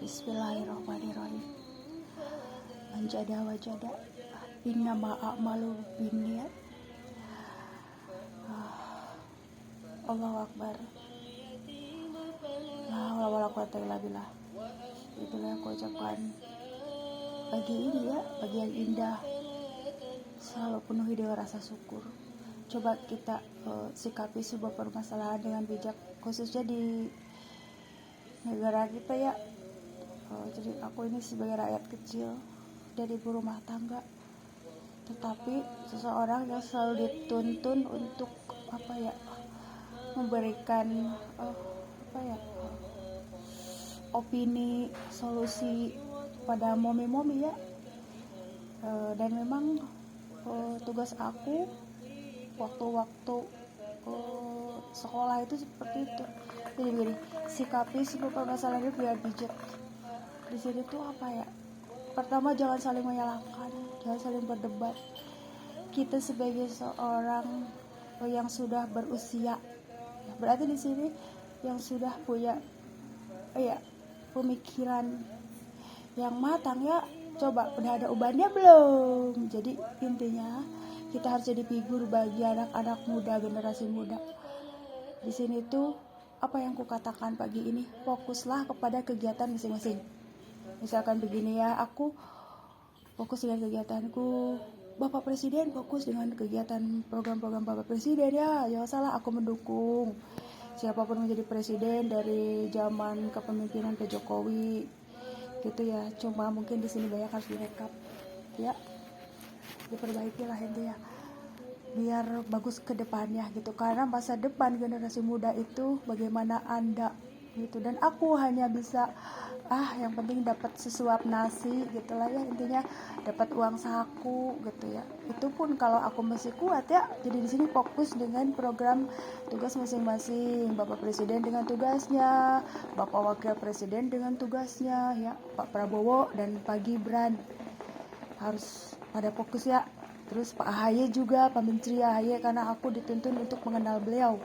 Bismillahirrahmanirrahim. Anjada wajada innama a'malu binniyat. Allahu Akbar. La haula wala quwata illa billah. Itulah yang aku ucapkan pagi ini ya, pagi yang indah. Selalu penuhi dengan rasa syukur. Coba kita sikapi sebuah permasalahan dengan bijak, khususnya di negara kita ya. Jadi aku ini sebagai rakyat kecil dari ibu rumah tangga, tetapi seseorang yang selalu dituntun untuk memberikan opini, solusi pada momi-momi ya. Dan memang tugas aku waktu-waktu sekolah itu seperti itu. Jadi begini, sikapi sebuah permasalahan itu biar bijak. Di sini tuh pertama, jangan saling menyalahkan, jangan saling berdebat. Kita sebagai seorang yang sudah berusia, berarti di sini yang sudah punya pemikiran yang matang ya. Coba udah ada ubannya belum? Jadi intinya kita harus jadi figur bagi anak-anak muda, generasi muda. Di sini tuh apa yang kukatakan pagi ini, fokuslah kepada kegiatan masing-masing. Misalkan begini ya, aku fokus dengan kegiatanku, Bapak Presiden fokus dengan kegiatan program-program Bapak Presiden ya, jangan salah, aku mendukung siapapun menjadi presiden dari zaman kepemimpinan Pak Jokowi gitu ya. Cuma mungkin di sini banyak harus direkap ya, diperbaiki lah intinya biar bagus ke depannya gitu, karena masa depan generasi muda itu bagaimana Anda gitu. Dan aku hanya bisa yang penting dapat sesuap nasi gitulah ya, intinya dapat uang saku gitu ya. Itu pun kalau aku masih kuat ya. Jadi di sini fokus dengan program tugas masing-masing, Bapak Presiden dengan tugasnya, Bapak Wakil Presiden dengan tugasnya ya, Pak Prabowo dan Pak Gibran harus pada fokus ya. Terus Pak AHY juga, Pak Menteri AHY, karena aku dituntun untuk mengenal beliau.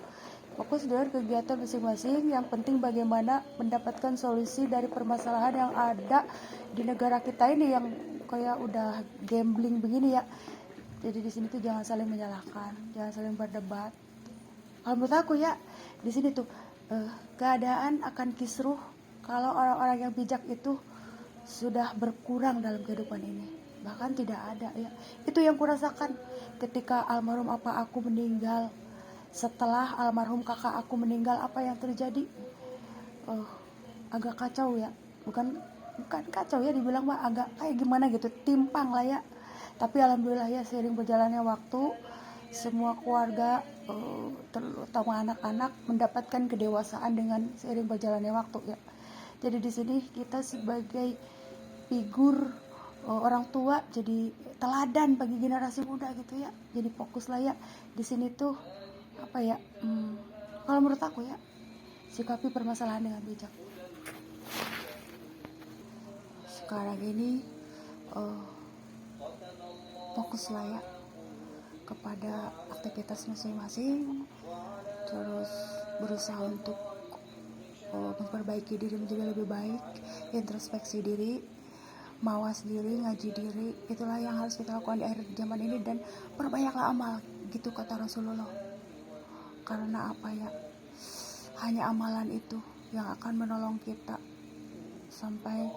Fokus dengan kegiatan masing-masing, yang penting bagaimana mendapatkan solusi dari permasalahan yang ada di negara kita ini yang kayak udah gambling begini ya. Jadi di sini tuh jangan saling menyalahkan, jangan saling berdebat. Kalau menurut aku ya, di sini tuh keadaan akan kisruh kalau orang-orang yang bijak itu sudah berkurang dalam kehidupan ini. Bahkan tidak ada ya. Itu yang kurasakan ketika almarhum apa aku meninggal. Setelah almarhum kakak aku meninggal, apa yang terjadi? Agak kacau ya. Bukan kacau ya, dibilang mah agak kayak gimana gitu, timpang lah ya. Tapi alhamdulillah ya, seiring berjalannya waktu, semua keluarga terutama anak-anak mendapatkan kedewasaan dengan seiring berjalannya waktu ya. Jadi di sini kita sebagai figur orang tua jadi teladan bagi generasi muda gitu ya. Jadi fokus lah ya di sini tuh kalau menurut aku ya, sikapi permasalahan dengan bijak. Sekarang ini fokuslah ya kepada aktivitas masing-masing, terus berusaha untuk memperbaiki diri menjadi lebih baik, introspeksi diri, mawas diri, ngaji diri. Itulah yang harus kita lakukan di akhir zaman ini, dan perbanyaklah amal gitu kata Rasulullah. Karena hanya amalan itu yang akan menolong kita sampai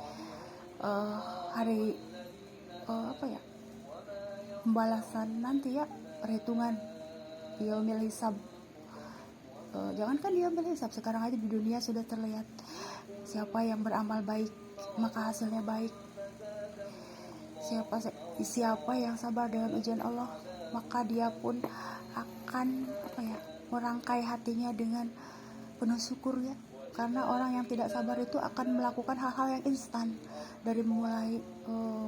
hari pembalasan nanti ya, perhitungan yaumil hisab. Jangankan yaumil hisab, sekarang aja di dunia sudah terlihat siapa yang beramal baik maka hasilnya baik. Siapa yang sabar dengan ujian Allah, maka dia pun akan merangkai hatinya dengan penuh syukur ya. Karena orang yang tidak sabar itu akan melakukan hal-hal yang instan, dari mulai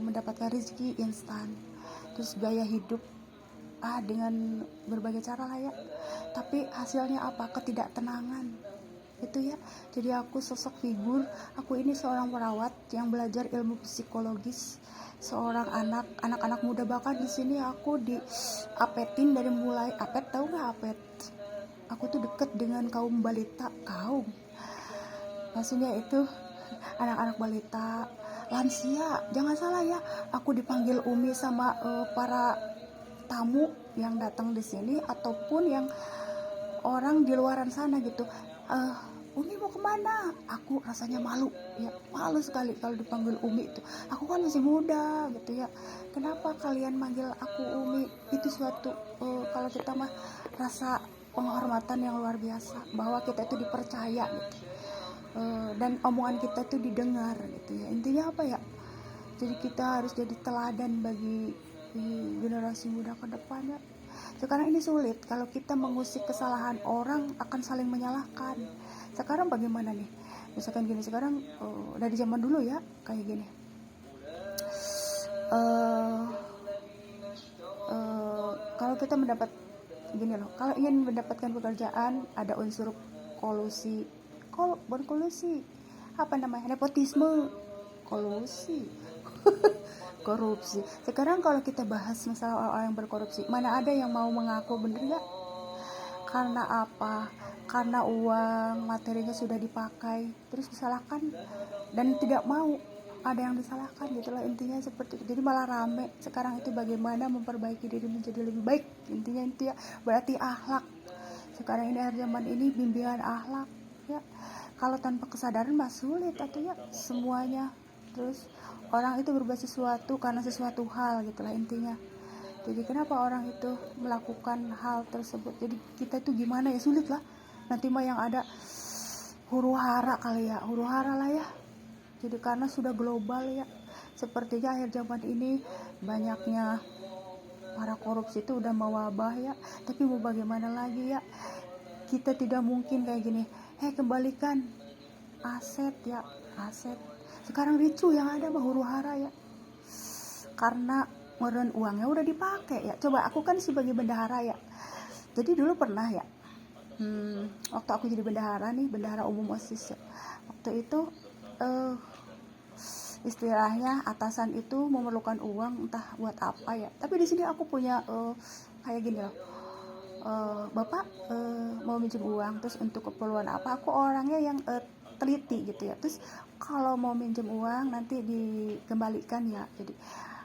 mendapatkan rezeki instan, terus gaya hidup dengan berbagai cara lah ya. Tapi hasilnya apa? Ketidaktenangan itu ya. Jadi aku sosok figur, aku ini seorang perawat yang belajar ilmu psikologis seorang anak-anak muda. Bahkan di sini aku diapetin dari mulai apet, tahu nggak apet? Aku tuh deket dengan kaum balita, maksudnya itu anak-anak balita, lansia. Jangan salah ya, aku dipanggil Umi sama para tamu yang datang di sini ataupun yang orang di luaran sana gitu. Umi mau kemana? Aku rasanya malu ya, malu sekali kalau dipanggil Umi itu. Aku kan masih muda gitu ya. Kenapa kalian manggil aku Umi? Itu suatu kalau kita mah rasa penghormatan yang luar biasa, bahwa kita itu dipercaya gitu. Dan omongan kita itu didengar gitu ya. Intinya apa ya? Jadi kita harus jadi teladan bagi generasi muda ke depan ya. Sekarang ini sulit, kalau kita mengusik kesalahan orang akan saling menyalahkan. Sekarang bagaimana nih? Misalkan gini, sekarang dari zaman dulu ya kayak gini. Kalau kita mendapat gini loh, kalau ingin mendapatkan pekerjaan ada unsur kolusi, bukan kolusi, apa namanya, nepotisme, kolusi, korupsi. Sekarang kalau kita bahas masalah orang-orang yang berkorupsi, mana ada yang mau mengaku bener ya? Karena apa? Karena uang materinya sudah dipakai, terus disalahkan dan tidak mau ada yang disalahkan, gitulah intinya seperti itu. Jadi malah rame sekarang itu bagaimana memperbaiki diri menjadi lebih baik, intinya itu ya. Berarti akhlak sekarang ini, akhir zaman ini, bimbingan akhlak ya. Kalau tanpa kesadaran mah sulit atau ya semuanya. Terus orang itu berbuat sesuatu karena sesuatu hal, gitulah intinya. Jadi kenapa orang itu melakukan hal tersebut? Jadi kita itu gimana ya, sulit lah. Nanti mah yang ada huru hara kali ya, huru hara lah ya. Jadi karena sudah global ya, sepertinya akhir zaman ini banyaknya para korupsi itu udah mewabah ya. Tapi mau bagaimana lagi ya, kita tidak mungkin kayak gini, kembalikan aset ya, aset. Sekarang ricu yang ada mah huru hara ya, karena meren uangnya udah dipakai ya. Coba aku kan sebagai bendahara ya, jadi dulu pernah ya, waktu aku jadi bendahara nih, bendahara umum OSIS ya, waktu itu istilahnya atasan itu memerlukan uang entah buat apa ya. Tapi di sini aku punya kayak gini loh, bapak mau minjem uang, terus untuk keperluan apa? Aku orangnya yang teliti gitu ya. Terus kalau mau minjem uang nanti dikembalikan ya. Jadi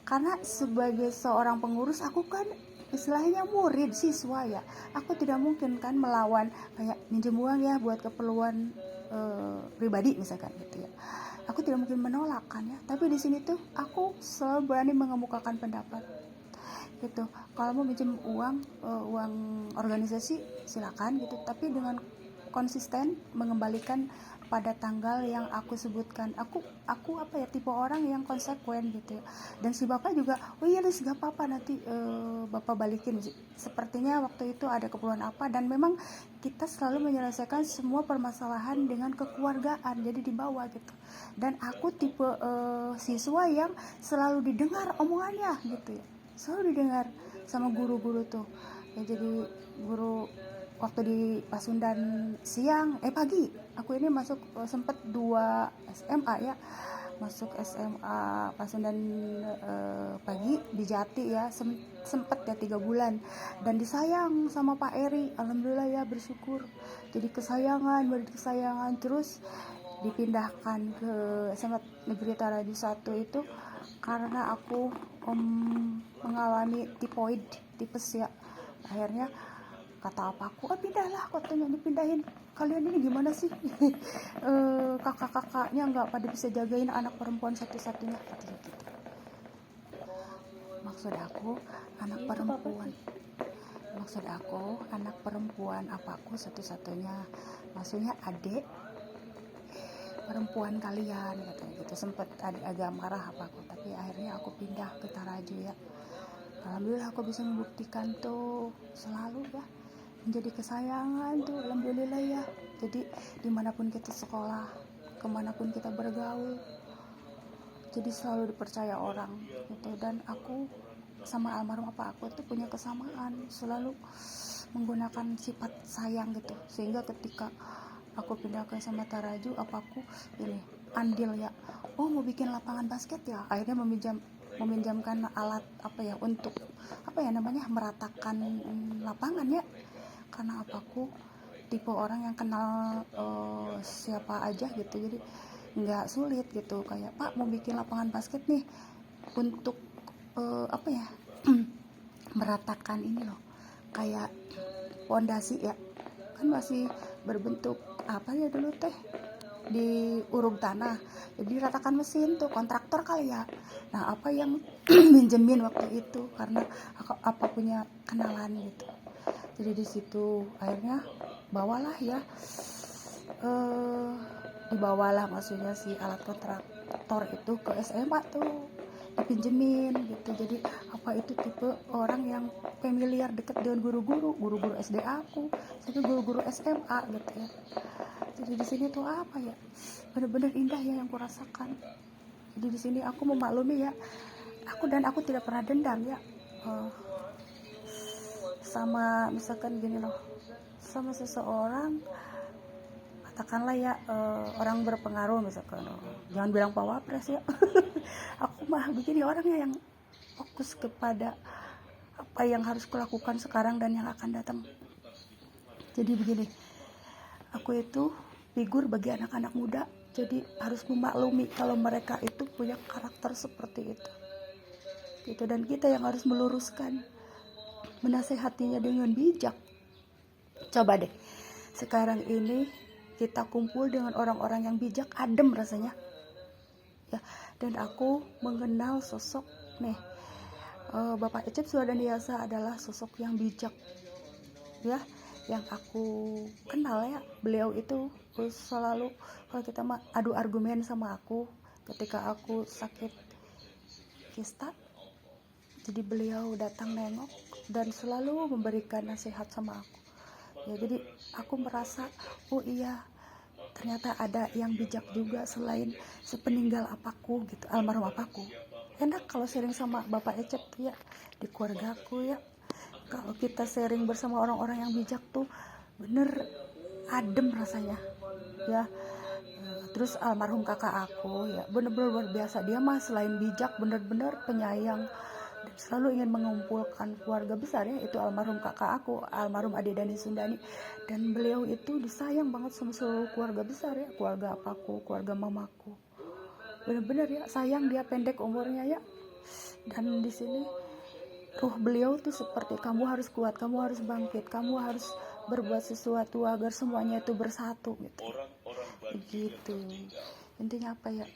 karena sebagai seorang pengurus, aku kan istilahnya murid siswa ya, aku tidak mungkin kan melawan kayak minjem uang ya buat keperluan pribadi misalkan gitu ya. Aku tidak mungkin menolak kan ya. Tapi di sini tuh aku selalu berani mengemukakan pendapat gitu. Kalau mau minjem uang uang organisasi silakan gitu, tapi dengan konsisten mengembalikan pada tanggal yang aku sebutkan. Aku apa ya, tipe orang yang konsekuen gitu ya. Dan si bapak juga, oh iya Lis, gak apa-apa nanti bapak balikin. Sepertinya waktu itu ada keperluan apa, dan memang kita selalu menyelesaikan semua permasalahan dengan kekeluargaan, jadi dibawa gitu. Dan aku tipe siswa yang selalu didengar omongannya gitu ya, selalu didengar sama guru-guru tuh ya. Jadi guru waktu di Pasundan siang pagi, aku ini masuk sempet 2 SMA ya, masuk SMA Pasundan pagi di Jati ya, sempet ya 3 bulan, dan disayang sama Pak Eri. Alhamdulillah ya, bersyukur jadi kesayangan, murid kesayangan. Terus dipindahkan ke SMA Negeri Taraji 1 itu karena aku mengalami tipoid, tipes ya. Akhirnya kata papaku, pindahlah, katanya dipindahin. Kalian ini gimana sih? Kakak-kakaknya nggak pada bisa jagain anak perempuan satu-satunya, katanya gitu. Maksud aku anak perempuan, apaku satu-satunya, maksudnya adik perempuan kalian, katanya gitu. Sempet agak marah apaku, tapi akhirnya aku pindah ke Taraji ya. Alhamdulillah aku bisa membuktikan tuh selalu ya menjadi kesayangan tuh, alhamdulillah ya. Jadi dimanapun kita sekolah, kemanapun kita bergaul, jadi selalu dipercaya orang gitu. Dan aku sama almarhum apa aku tuh punya kesamaan, selalu menggunakan sifat sayang gitu, sehingga ketika aku pindah ke sama Taraju, apaku ini andil ya, oh mau bikin lapangan basket ya, akhirnya meminjamkan alat apa ya, untuk apa ya namanya, meratakan lapangan ya. Karena apaku tipe orang yang kenal siapa aja gitu, jadi nggak sulit gitu. Kayak Pak mau bikin lapangan basket nih untuk apa ya meratakan ini loh, kayak pondasi ya, kan masih berbentuk apa ya dulu teh, di uruk tanah, jadi ratakan mesin tuh kontraktor kali ya. Nah apa yang minjemin waktu itu karena apa punya kenalan gitu, jadi di situ akhirnya bawalah ya, dibawalah maksudnya si alat kontraktor itu ke SMA tuh, dipinjemin gitu. Jadi apa itu tipe orang yang familiar deket dengan guru-guru SD aku sampai guru-guru SMA gitu ya. Jadi di sini tuh apa ya, benar-benar indah ya yang kurasakan. Jadi di sini aku memaklumi ya, aku tidak pernah dendam ya, sama misalkan gini loh, sama seseorang, katakanlah ya, orang berpengaruh misalkan, jangan bilang pawapres ya. Aku mah begini orangnya yang fokus kepada apa yang harus kulakukan sekarang dan yang akan datang. Jadi begini, aku itu figur bagi anak-anak muda, jadi harus memaklumi kalau mereka itu punya karakter seperti itu gitu, dan kita yang harus meluruskan, menasehatinya dengan bijak. Coba deh sekarang ini kita kumpul dengan orang-orang yang bijak, adem rasanya ya. Dan aku mengenal sosok nih, Bapak Ecep Suwadaniasa adalah sosok yang bijak ya, yang aku kenal ya. Beliau itu selalu, kalau kita mah adu argumen sama aku ketika aku sakit kista, jadi beliau datang nengok dan selalu memberikan nasihat sama aku ya. Jadi aku merasa, oh iya ternyata ada yang bijak juga selain sepeninggal apaku gitu, almarhum apaku. Enak kalau sharing sama Bapak Ecep tuh ya, di keluargaku ya. Kalau kita sharing bersama orang-orang yang bijak tuh bener adem rasanya ya. Terus almarhum kakak aku ya, bener-bener luar biasa. Dia mah selain bijak bener-bener penyayang dan selalu ingin mengumpulkan keluarga besar ya. Itu almarhum kakak aku, almarhum Ade Dani Sundani, dan beliau itu disayang banget sama seluruh keluarga besar ya, keluarga apaku, keluarga mamaku. Bener-bener ya sayang, dia pendek umurnya ya. Dan di sini ruh beliau tuh seperti, kamu harus kuat, kamu harus bangkit, kamu harus berbuat sesuatu agar semuanya itu bersatu gitu. Begitu. Intinya apa ya?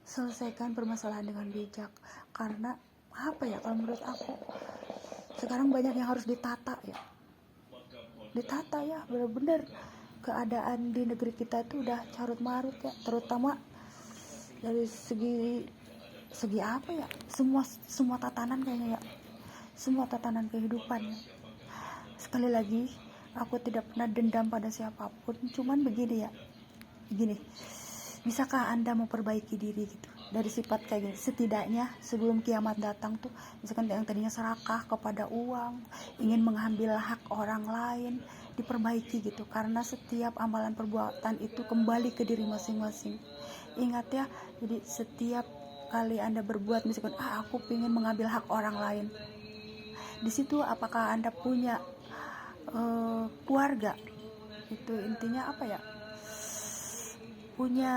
Selesaikan permasalahan dengan bijak. Karena apa ya, kalau menurut aku sekarang banyak yang harus ditata ya. Ditata ya, benar-benar keadaan di negeri kita itu udah carut marut ya, terutama dari segi apa ya, semua tatanan kayaknya ya, semua tatanan kehidupan ya. Sekali lagi aku tidak pernah dendam pada siapapun, cuman begini ya, begini, bisakah Anda memperbaiki diri gitu dari sifat kayak gini? Setidaknya sebelum kiamat datang tuh, misalkan yang tadinya serakah kepada uang, ingin mengambil hak orang lain, diperbaiki gitu. Karena setiap amalan perbuatan itu kembali ke diri masing-masing. Ingat ya, jadi setiap kali Anda berbuat, misalkan aku ingin mengambil hak orang lain, di situ apakah Anda punya keluarga, itu intinya apa ya, punya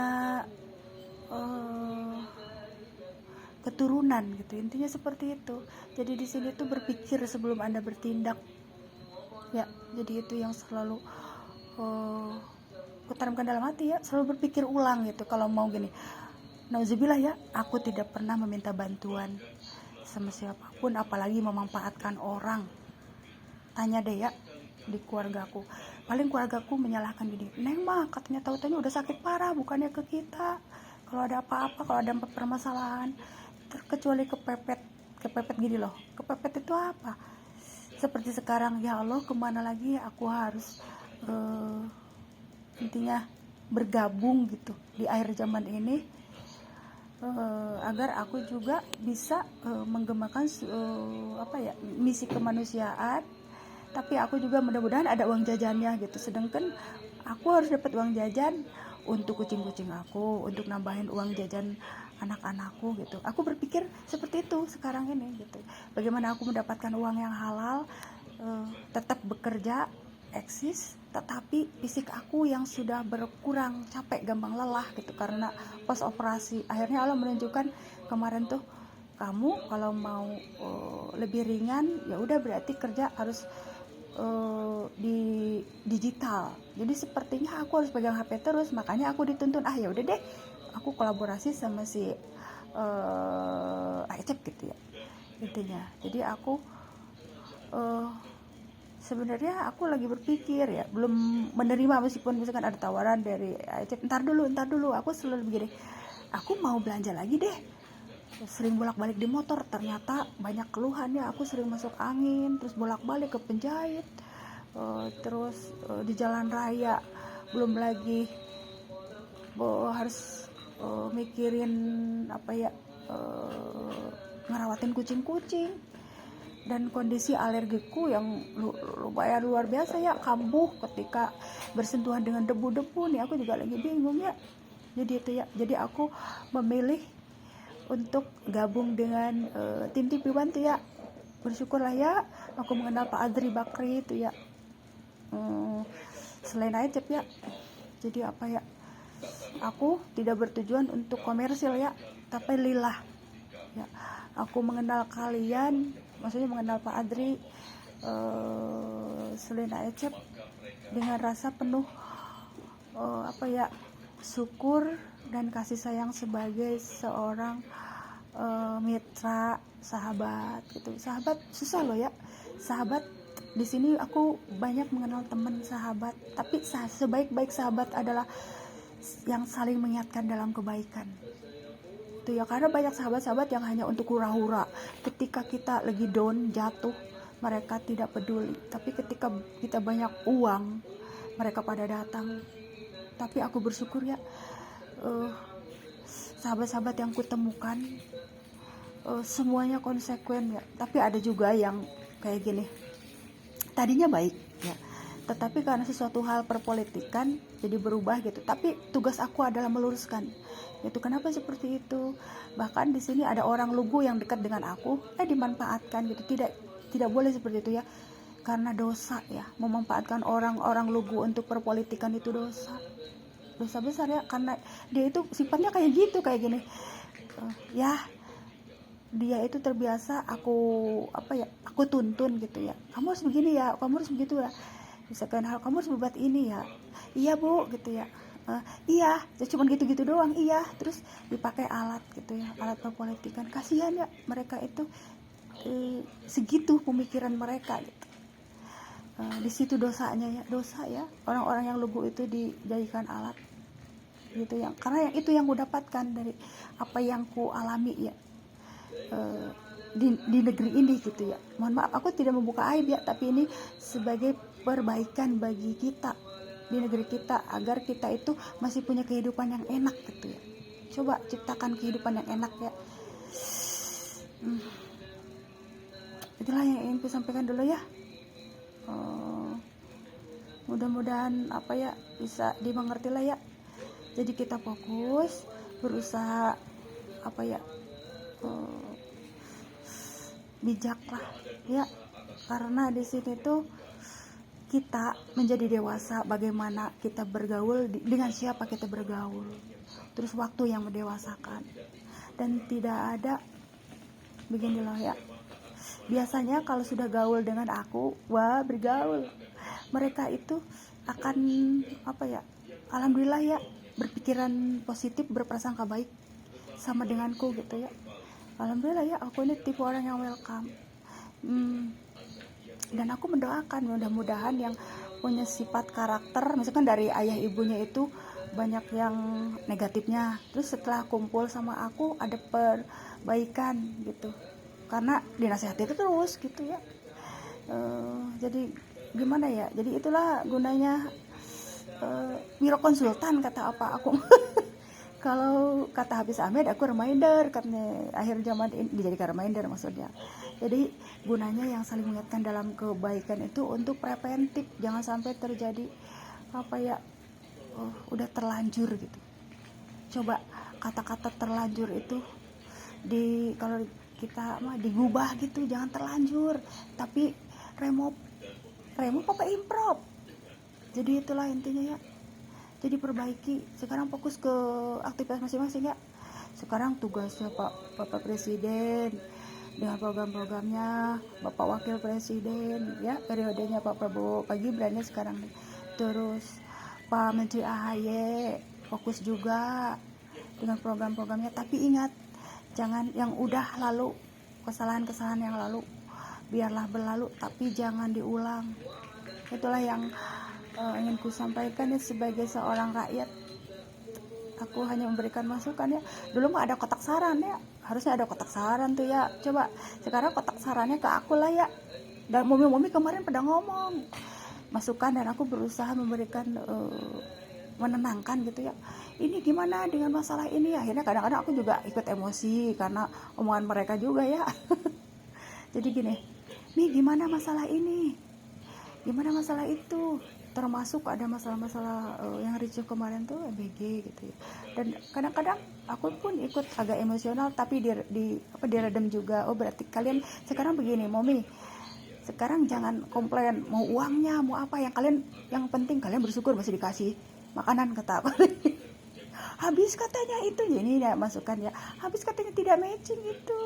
keturunan gitu, intinya seperti itu. Jadi di sini tuh berpikir sebelum Anda bertindak ya. Jadi itu yang selalu kutanamkan dalam hati ya, selalu berpikir ulang gitu. Kalau mau gini, nauzubillah ya, aku tidak pernah meminta bantuan sama siapapun, apalagi memanfaatkan orang. Tanya deh ya di keluargaku, paling keluargaku menyalahkan gini, Neng mah katanya tahu-tahunya udah sakit parah, bukannya ke kita kalau ada apa-apa, kalau ada permasalahan, terkecuali kepepet gini loh. Kepepet itu apa? Seperti sekarang, ya Allah kemana lagi aku harus intinya bergabung gitu di akhir zaman ini, agar aku juga bisa menggemakan misi kemanusiaan. Tapi aku juga mudah-mudahan ada uang jajannya gitu. Sedangkan aku harus dapat uang jajan untuk kucing-kucing aku, untuk nambahin uang jajan anak-anakku gitu. Aku berpikir seperti itu sekarang ini gitu. Bagaimana aku mendapatkan uang yang halal, tetap bekerja, eksis, tetapi fisik aku yang sudah berkurang, capek, gampang lelah gitu karena pas operasi. Akhirnya Allah menunjukkan kemarin tuh, kamu kalau mau lebih ringan ya udah berarti kerja harus di digital. Jadi sepertinya aku harus pegang HP terus, makanya aku dituntun ya udah deh, aku kolaborasi sama si Acep gitu ya intinya. Jadi aku sebenarnya aku lagi berpikir ya, belum menerima meskipun misalkan ada tawaran dari Acep, ntar dulu aku selalu begini, aku mau belanja lagi deh, sering bolak-balik di motor, ternyata banyak keluhan ya, aku sering masuk angin, terus bolak-balik ke penjahit, terus di jalan raya, belum lagi harus mikirin ngerawatin kucing-kucing, dan kondisi alergiku yang lumayan luar biasa ya, kambuh ketika bersentuhan dengan debu-debu nih, aku juga lagi bingung ya. Jadi itu ya, jadi aku memilih untuk gabung dengan tim TV One tuh ya. Bersyukurlah ya aku mengenal Pak Adri Bakri itu ya, selain Acep ya. Jadi aku tidak bertujuan untuk komersil ya, tapi lillah ya. Aku mengenal kalian, maksudnya mengenal Pak Adri, selain Acep, dengan rasa penuh syukur dan kasih sayang sebagai seorang mitra, sahabat gitu. Sahabat susah loh ya, sahabat di sini aku banyak mengenal teman sahabat, tapi sebaik-baik sahabat adalah yang saling mengingatkan dalam kebaikan itu ya. Karena banyak sahabat-sahabat yang hanya untuk hura-hura, ketika kita lagi down, jatuh, mereka tidak peduli, tapi ketika kita banyak uang, mereka pada datang. Tapi aku bersyukur ya, sahabat-sahabat yang kutemukan semuanya konsekuen ya. Tapi ada juga yang kayak gini, tadinya baik ya, tetapi karena sesuatu hal perpolitikan jadi berubah gitu. Tapi tugas aku adalah meluruskan itu. Kenapa seperti itu? Bahkan di sini ada orang lugu yang dekat dengan aku dimanfaatkan gitu. Tidak boleh seperti itu ya, karena dosa ya, memanfaatkan orang-orang lugu untuk perpolitikan itu dosa besar ya, karena dia itu sifatnya kayak gitu, kayak gini ya. Dia itu terbiasa aku tuntun gitu ya, kamu harus begini ya, kamu harus begitu ya, misalkan kamu harus berbuat ini ya, iya bu gitu ya, iya cuman gitu-gitu doang, iya, terus dipakai alat gitu ya, alat perpolitikan. Kasihan ya mereka itu, segitu pemikiran mereka gitu. Di situ dosanya ya, dosa ya, orang-orang yang lugu itu dijadikan alat gitu ya. Karena itu yang ku dapatkan dari apa yang ku alami ya, di negeri ini gitu ya. Mohon maaf aku tidak membuka aib ya, tapi ini sebagai perbaikan bagi kita di negeri kita, agar kita itu masih punya kehidupan yang enak gitu ya. Coba ciptakan kehidupan yang enak ya. Itulah yang ingin ku sampaikan dulu ya. Mudah-mudahan bisa dimengerti lah ya. Jadi kita fokus berusaha bijak lah ya, karena di sini tuh kita menjadi dewasa, bagaimana kita bergaul, dengan siapa kita bergaul, terus waktu yang mendewasakan. Dan tidak ada begini loh ya, biasanya kalau sudah gaul dengan aku, bergaul, mereka itu akan alhamdulillah ya, berpikiran positif, berprasangka baik sama denganku gitu ya. Alhamdulillah ya, aku ini tipe orang yang welcome. Dan aku mendoakan mudah-mudahan yang punya sifat karakter, misalkan dari ayah ibunya itu banyak yang negatifnya, terus setelah kumpul sama aku ada perbaikan gitu, karena dinasihati terus gitu ya. Jadi gimana ya, jadi itulah gunanya Wiro konsultan, kata aku. Kalau kata Hafiz Ahmed, aku reminder, katanya akhir zaman ini dijadikan reminder maksudnya. Jadi gunanya yang saling mengingatkan dalam kebaikan itu untuk preventif, jangan sampai terjadi udah terlanjur gitu. Coba kata-kata terlanjur itu kalau kita digubah gitu, jangan terlanjur, tapi remove apa improv Jadi itulah intinya ya, jadi perbaiki, sekarang fokus ke aktivitas masing-masing ya. Sekarang tugasnya Bapak Presiden dengan program-programnya, Bapak Wakil Presiden ya, periodenya Pak Prabowo, Pak Gibran ya sekarang. Terus Pak Menteri AHY fokus juga dengan program-programnya, tapi ingat, jangan yang udah lalu, kesalahan-kesalahan yang lalu biarlah berlalu, tapi jangan diulang. Itulah yang ingin ku sampaikan ya, sebagai seorang rakyat. Aku hanya memberikan masukan ya. Dulu mah ada kotak saran ya, harusnya ada kotak saran tuh ya. Coba sekarang kotak sarannya ke aku lah ya. Dan momi-momi kemarin pada ngomong masukan, dan aku berusaha memberikan menenangkan gitu ya. Ini gimana dengan masalah ini? Akhirnya kadang-kadang aku juga ikut emosi karena omongan mereka juga ya. Jadi gini, nih gimana masalah ini? Gimana masalah itu? Termasuk ada masalah-masalah yang ricuh kemarin tuh MBG gitu ya. Dan kadang-kadang aku pun ikut agak emosional, tapi diredam juga. Oh berarti kalian sekarang begini, Momi, sekarang jangan komplain mau uangnya mau apa, yang penting kalian bersyukur masih dikasih makanan, kata aku. Habis katanya itu, ini ya masukan ya, habis katanya tidak matching itu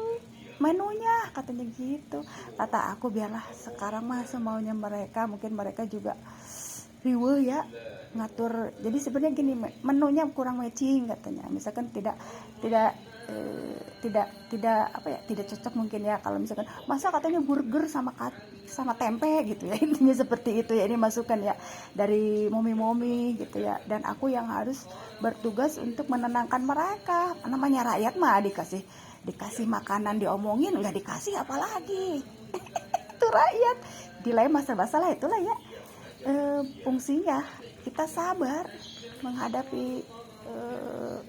menunya, katanya gitu. Kata aku biarlah sekarang mah semaunya mereka, mungkin mereka juga riwe ya ngatur. Jadi sebenarnya gini, menunya kurang matching katanya, misalkan tidak apa ya, tidak cocok mungkin ya, kalau misalkan masa katanya burger sama tempe gitu ya. Intinya seperti itu ya, ini masukan ya dari momi-momi gitu ya. Dan aku yang harus bertugas untuk menenangkan mereka, namanya rakyat mah dikasih makanan diomongin, nggak dikasih apalagi. Itu rakyat dilema serba-salah. Itulah ya fungsinya kita sabar menghadapi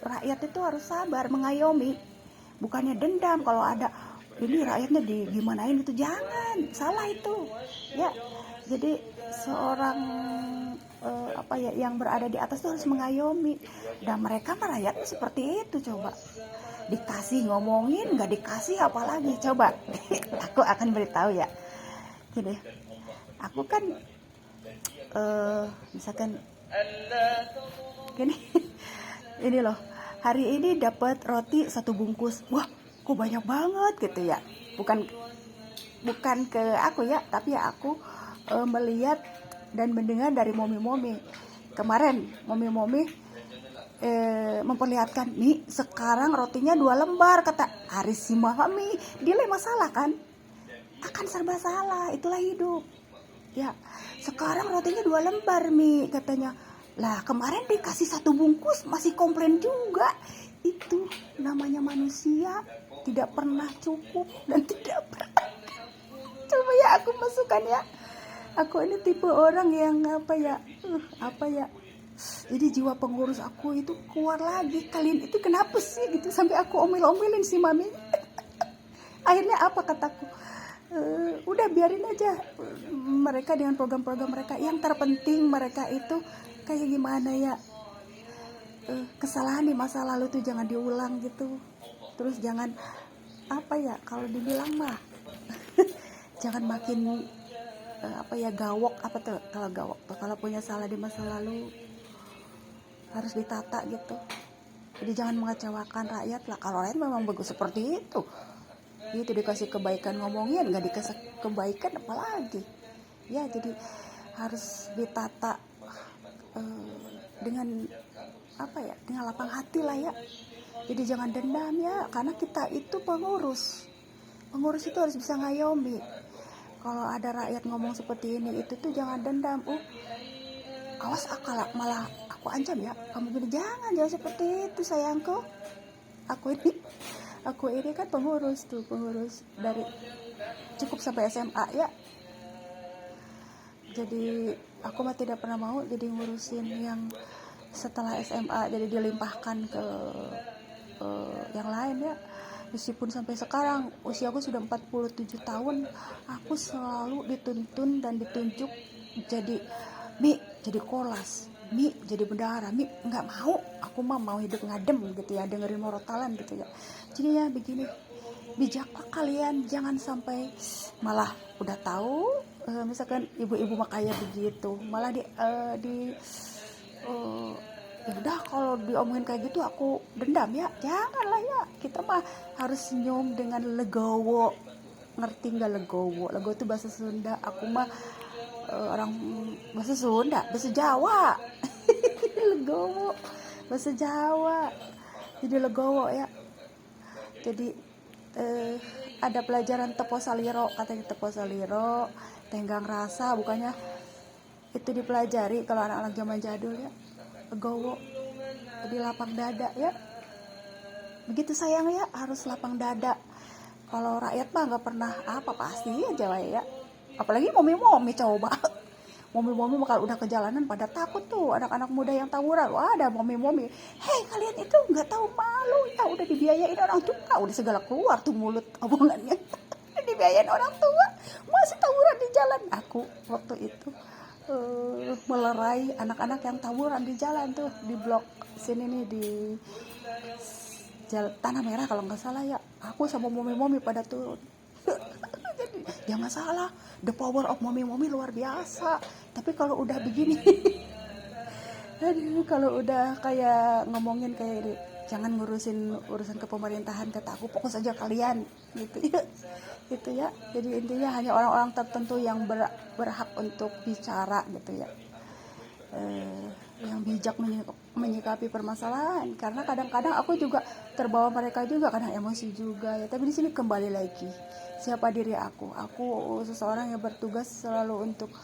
rakyat, itu harus sabar mengayomi, bukannya dendam. Kalau ada ini rakyatnya gimanain itu, jangan, salah itu ya. Jadi seorang apa ya, yang berada di atas itu harus mengayomi, dan mereka rakyatnya seperti itu. Coba dikasih ngomongin, nggak dikasih apalagi, coba. Aku akan beritahu ya, jadi aku kan misalkan gini, ini loh, hari ini dapat roti 1 bungkus, wah kok banyak banget gitu ya. Bukan ke aku ya, tapi ya aku melihat dan mendengar dari momi-momi. Kemarin momi-momi memperlihatkan, nih sekarang rotinya 2 lembar, kata Aris si Mahami. Dilema salah kan, akan serba salah, itulah hidup ya. Sekarang rotinya 2 lembar Mi, katanya. Lah kemarin dikasih 1 bungkus masih komplain juga. Itu namanya manusia, tidak pernah cukup dan tidak pernah. Coba ya aku masukkan ya, aku ini tipe orang yang apa ya, jadi jiwa pengurus aku itu keluar lagi. Kalian itu kenapa sih gitu, sampai aku omel-omelin si Mami. Akhirnya apa kataku, udah biarin aja mereka dengan program-program mereka. Yang terpenting mereka itu kayak gimana ya, kesalahan di masa lalu tuh jangan diulang gitu. Terus jangan apa ya, kalau dibilang mah jangan makin gawok. Apa tuh kalau gawok tuh, kalau punya salah di masa lalu harus ditata gitu. Jadi jangan mengecewakan rakyat lah. Kalau rakyat memang bagus seperti itu gitu, dikasih kebaikan ngomongin, nggak dikasih kebaikan apalagi ya. Jadi harus ditata dengan dengan lapang hati lah ya. Jadi jangan dendam ya, karena kita itu pengurus itu harus bisa ngayomi. Kalau ada rakyat ngomong seperti ini itu tuh jangan dendam. Awas akal, malah aku ancam ya, kamu gini, jangan seperti itu sayangku. Aku ini kan pengurus dari cukup sampai SMA ya. Jadi aku mah tidak pernah mau jadi ngurusin yang setelah SMA, jadi dilimpahkan ke yang lain ya. Meskipun sampai sekarang usiaku sudah 47 tahun, aku selalu dituntun dan ditunjuk jadi jadi kolas, jadi bendahara. Nggak mau, aku mah mau hidup ngadem gitu ya, dengerin morotalan gitu ya. Jadi ya begini, bijaklah kalian, jangan sampai malah udah tahu misalkan ibu-ibu mah kayak begitu, malah ya udah kalau diomongin kayak gitu aku dendam ya, janganlah ya, kita mah harus senyum dengan legowo. Ngerti nggak legowo? Legowo itu bahasa Sunda, aku mah orang bahasa Sunda, bahasa Jawa. Legowo bahasa Jawa, jadi legowo ya. Jadi ada pelajaran tepo saliro, katanya tepo saliro, tenggang rasa, bukannya itu dipelajari kalau anak-anak zaman jadul ya, legowo, jadi lapang dada ya, begitu sayang ya, harus lapang dada. Kalau rakyat mah nggak pernah apa, pasti aja ya, apalagi momi-momi coba. Momi-momi kalau udah ke jalanan pada takut tuh, anak-anak muda yang tawuran. Wah, ada momi-momi, hei kalian itu nggak tahu malu ya, udah dibiayain orang tua, udah segala keluar tuh mulut omongannya. Dibiayain orang tua masih tawuran di jalan. Aku waktu itu melerai anak-anak yang tawuran di jalan tuh di blok sini nih, di Tanah Merah kalau nggak salah ya. Aku sama momi-momi pada turun. Jadi ya masalah, the power of momi-momi luar biasa. Tapi kalau udah begini, aduh, kalau udah kayak ngomongin kayak ini, jangan ngurusin urusan kepemerintahan, kata aku, fokus aja kalian gitu ya. Itu ya, jadi intinya hanya orang-orang tertentu yang berhak untuk bicara gitu ya, yang bijak menyikapi permasalahan. Karena kadang-kadang aku juga terbawa mereka juga, kadang emosi juga ya. Tapi di sini kembali lagi, siapa diri aku seseorang yang bertugas selalu untuk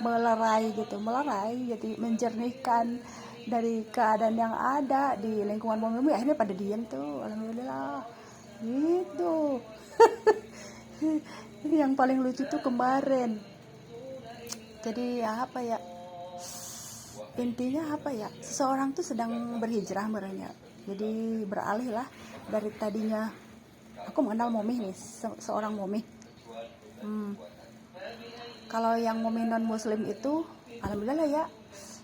melerai gitu, jadi menjernihkan dari keadaan yang ada di lingkungan momi. Akhirnya pada diem tuh, alhamdulillah gitu. Ini yang paling lucu tuh kemarin. Jadi apa ya, intinya apa ya, seseorang tuh sedang berhijrah merenya. Jadi beralih lah dari tadinya aku mengenal momi nih, seorang momi. Kalau yang momi non muslim itu alhamdulillah ya,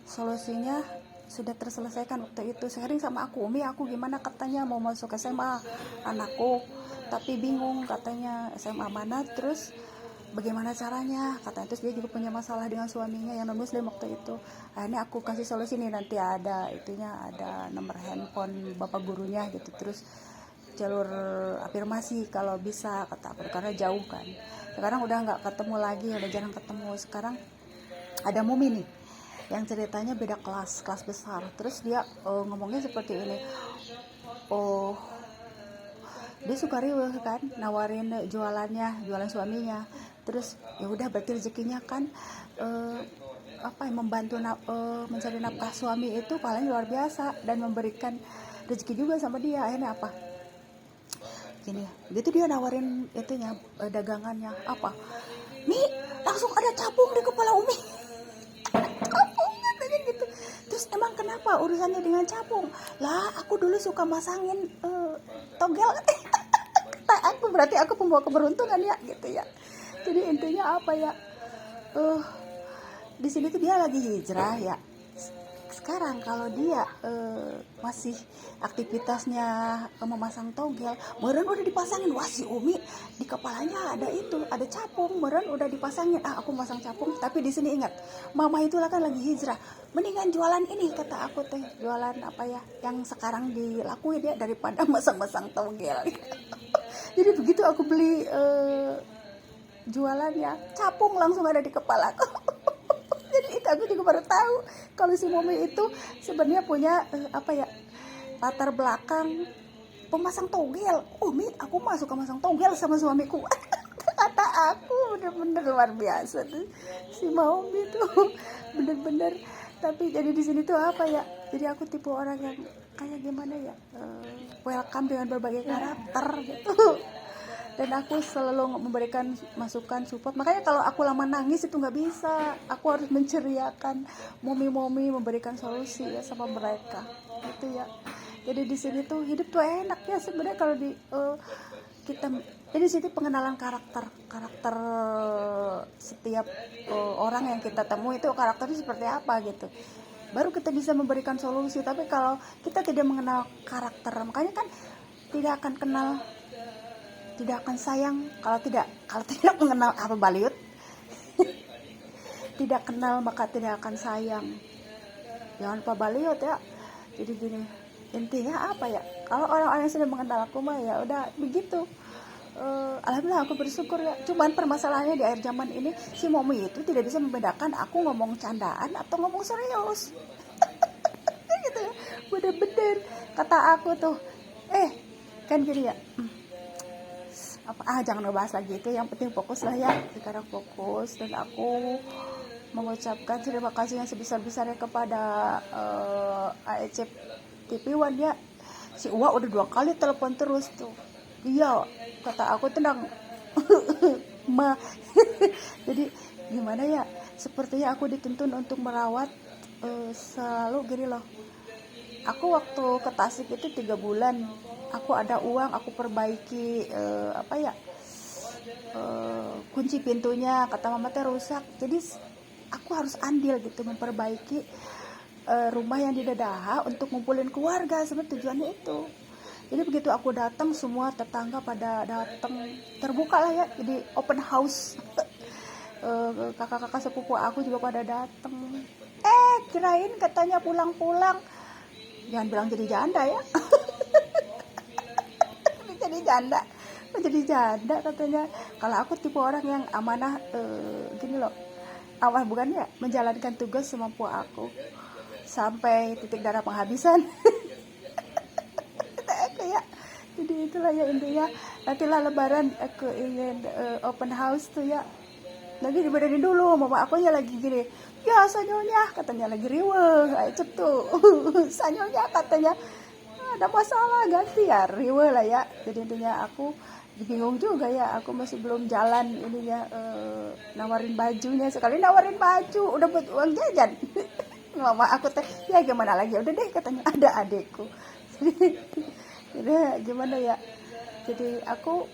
solusinya sudah terselesaikan waktu itu. Sharing sama aku, Umi aku gimana, katanya mau masuk SMA anakku, tapi bingung katanya SMA mana, terus bagaimana caranya katanya. Terus dia juga punya masalah dengan suaminya yang non muslim waktu itu. Akhirnya aku kasih solusi nih, nanti ada itunya, ada nomor handphone bapak gurunya gitu, terus jalur afirmasi kalau bisa, kata aku, karena jauh kan. Sekarang udah nggak ketemu lagi, udah jarang ketemu. Sekarang ada Mumi nih yang ceritanya beda kelas besar. Terus dia ngomongnya seperti ini, dia suka riweh kan, nawarin jualan suaminya. Terus ya udah, berarti rezekinya kan membantu mencari nafkah suami itu paling luar biasa, dan memberikan rezeki juga sama dia. Akhirnya apa, gini, gitu dia nawarin itunya, dagangannya apa, Mi, langsung ada capung di kepala Umi. Capung katanya gitu. Terus emang kenapa urusannya dengan capung? Lah aku dulu suka masangin togel. Aku berarti aku pembawa keberuntungan ya gitu ya. Jadi intinya apa ya, di sini tuh dia lagi hijrah ya. Sekarang kalau dia masih aktivitasnya memasang togel, meren udah dipasangin, wah si Umi di kepalanya ada capung, meren udah dipasangin, aku masang capung. Tapi di sini ingat, mama itulah kan lagi hijrah, mendingan jualan ini, kata aku teh, jualan apa ya yang sekarang dilakuin ya, daripada masang-masang togel. Jadi begitu aku beli jualannya, capung langsung ada di kepalaku. Jadi itu aku juga baru tahu kalau si Momi itu sebenarnya punya latar belakang pemasang togel. Mi, aku mah suka masang togel sama suamiku. Kata aku bener-bener luar biasa tuh si Momi tuh, bener-bener. Tapi jadi di sini tuh apa ya, jadi aku tipe orang yang kayak gimana ya, welcome dengan berbagai karakter gitu. Dan aku selalu memberikan masukan, support. Makanya kalau aku lama nangis itu nggak bisa, aku harus menceriakan momi-momi, memberikan solusi ya sama mereka gitu ya. Jadi di sini tuh hidup tuh enak ya sebenarnya kalau di kita. Jadi di sini pengenalan karakter setiap orang yang kita temui itu karakternya seperti apa gitu, baru kita bisa memberikan solusi. Tapi kalau kita tidak mengenal karakter, makanya kan tidak akan sayang kalau tidak mengenal apa Baliut. tidak kenal maka tidak akan sayang. Jangan lupa baliot ya. Jadi gini, intinya apa ya, kalau orang-orang yang sudah mengenal aku mah ya udah begitu. Alhamdulillah aku bersyukur ya. Cuman permasalahannya di akhir zaman ini, si Momi itu tidak bisa membedakan aku ngomong candaan atau ngomong serius. Gitu ya, bener-bener kata aku tuh, kan gini ya, jangan ngebahas lagi itu, yang penting fokus lah ya. Sekarang fokus, dan aku mengucapkan terima kasih yang sebesar-besarnya kepada AEC TV One ya. Si Uwa udah 2 kali telepon terus tuh. Iya, kata aku tenang. Ma. Jadi gimana ya, sepertinya aku dituntun untuk merawat selalu gini loh. Aku waktu ke Tasik itu 3 bulan, aku ada uang, aku perbaiki kunci pintunya, kata mama teh rusak. Jadi aku harus andil gitu memperbaiki rumah yang di Dadaha untuk ngumpulin keluarga, sebenarnya tujuannya itu. Jadi begitu aku datang, semua tetangga pada datang, terbuka lah ya, jadi open house. Kakak-kakak sepupu aku juga pada datang. Kirain katanya pulang-pulang, jangan bilang jadi janda ya. jadi janda katanya. Kalau aku tipe orang yang amanah, gini loh, bukan ya, menjalankan tugas semampu aku sampai titik darah penghabisan. Ya, jadi itulah ya intinya. Nantilah lebaran aku ingin open house tuh ya. Lagi dibedain dulu, mama aku ya lagi gini, ya sanyonya katanya lagi riweh, cep tuh. Sanyonya katanya ada masalah, ganti ya riweh lah ya. Jadi intinya aku bingung juga ya, aku masih belum jalan ininya, nawarin bajunya. Sekali nawarin baju udah buat uang jajan. Mama aku teh, ya gimana lagi, udah deh katanya, ada adekku. Jadi gimana ya, jadi aku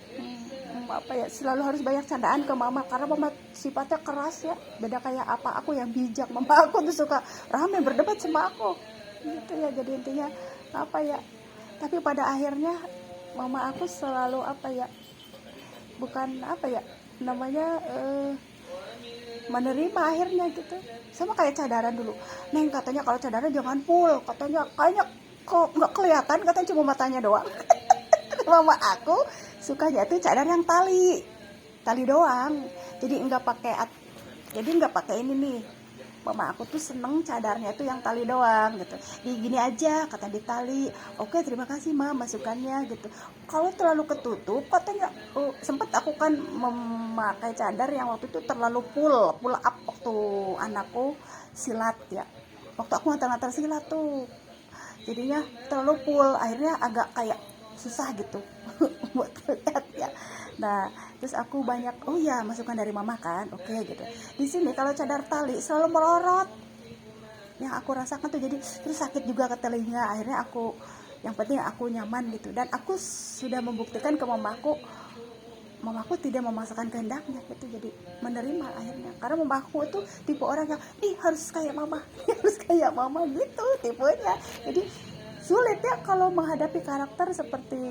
selalu harus banyak candaan ke mama, karena mama sifatnya keras ya, beda kayak apa aku yang bijak. Mama aku tuh suka rame berdebat sama aku gitu ya. Jadi intinya tapi pada akhirnya mama aku selalu menerima akhirnya gitu. Sama kayak cadaran dulu, Neng katanya kalau cadaran jangan full, katanya kayaknya kok nggak kelihatan, katanya cuma matanya doang. Mama aku sukanya tuh cadar yang tali doang, jadi nggak pakai ini nih. Mama aku tuh seneng cadarnya tuh yang tali doang gitu. Gini aja kata, di tali. Oke, terima kasih Ma masukannya gitu. Kalau terlalu ketutup katanya, sempet aku kan memakai cadar yang waktu itu terlalu pull up waktu anakku silat ya. Waktu aku ngantar silat tuh, jadinya terlalu full, akhirnya agak kayak susah gitu buat lihat ya. Nah, terus aku banyak masukan dari mama kan, oke gitu. Di sini kalau cadar tali selalu melorot, yang aku rasakan tuh, jadi terus sakit juga ke telinga. Akhirnya yang penting aku nyaman gitu, dan aku sudah membuktikan ke mamaku tidak memaksakan kehendaknya gitu. Jadi menerima akhirnya, karena mamaku itu tipe orang yang harus kayak mama harus kayak mama gitu tipenya. Jadi sulit ya kalau menghadapi karakter seperti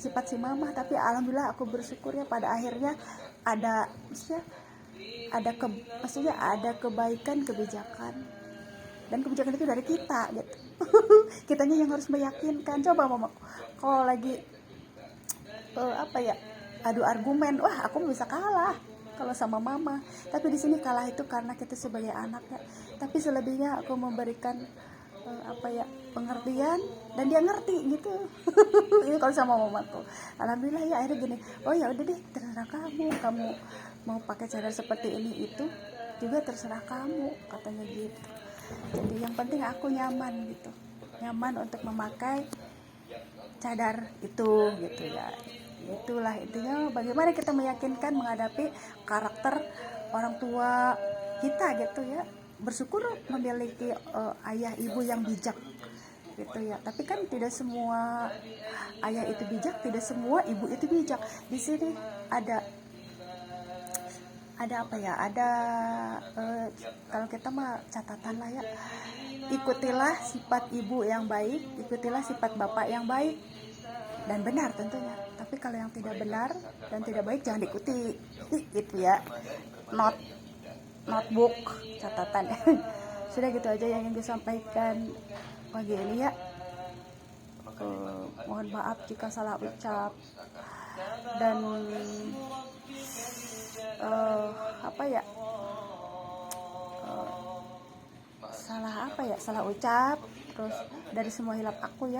sifat si mama. Tapi alhamdulillah aku bersyukur ya, pada akhirnya ada kebaikan, kebijakan, dan kebijakan itu dari kita gitu. Kitanya yang harus meyakinkan. Coba mama kalau lagi adu argumen, aku bisa kalah kalau sama mama. Tapi di sini kalah itu karena kita sebagai anak ya. Tapi selebihnya aku memberikan pengertian, dan dia ngerti gitu. Ini kalau sama mamaku. Alhamdulillah ya, akhirnya gini, ya udah deh, terserah kamu mau pakai cadar seperti ini itu juga terserah kamu, katanya gitu. Jadi yang penting aku nyaman gitu, nyaman untuk memakai cadar itu gitu ya. Itulah intinya, bagaimana kita meyakinkan menghadapi karakter orang tua kita gitu ya. Bersyukur memiliki ayah ibu yang bijak gitu ya. Tapi kan tidak semua ayah itu bijak, tidak semua ibu itu bijak. Di sini ada kalau kita mah catatan lah ya, ikutilah sifat ibu yang baik, ikutilah sifat bapak yang baik dan benar tentunya. Tapi kalau yang tidak benar dan tidak baik jangan diikuti gitu ya. Not notebook catatan ya. Sudah gitu aja yang ingin gue sampaikan pagi ini ya. Mohon maaf jika salah ucap dan salah ucap terus dari semua hilap aku ya.